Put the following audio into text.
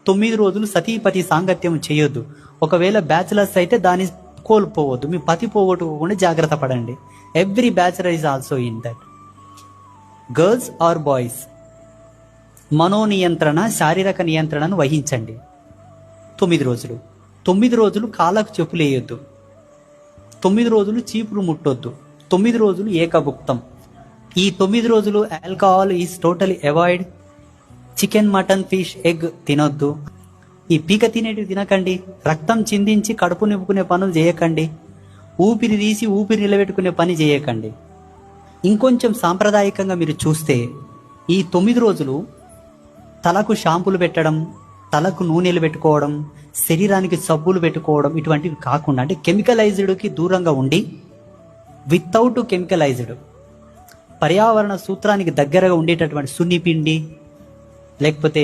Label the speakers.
Speaker 1: 9 రోజులు సతీపతి సాంగత్యం చేయొద్దు. ఒకవేళ బ్యాచిలర్స్ అయితే దాన్ని కోల్పోవద్దు. మీ పతి పోగొట్టుకోకుండా జాగ్రత్త పడండి. Every bachelor is also in that. Girls or boys, మనోనియంత్రణ, శారీరక నియంత్రణను వహించండి. 9 రోజులు కాళ్ళకు చెప్పులు వేయొద్దు. 9 రోజులు చీపురు ముట్టొద్దు. 9 రోజులు ఏకభుక్తం. ఈ 9 రోజులు alcohol is totally avoid. Chicken, mutton, fish, egg తినొద్దు. ఈ పీక తినేటివి తినకండి. రక్తం చిందించి కడుపు నింపుకునే పనులు చేయకండి. ఊపిరి తీసి ఊపిరి నిలబెట్టుకునే పని చేయకండి. ఇంకొంచెం సాంప్రదాయకంగా మీరు చూస్తే ఈ 9 రోజులు తలకు షాంపులు పెట్టడం, తలకు నూనెలు పెట్టుకోవడం, శరీరానికి సబ్బులు పెట్టుకోవడం ఇటువంటివి కాకుండా, అంటే కెమికలైజ్డ్కి దూరంగా ఉండి వితౌట్ కెమికలైజ్డ్ పర్యావరణ సూత్రానికి దగ్గరగా ఉండేటటువంటి సున్నిపిండి లేకపోతే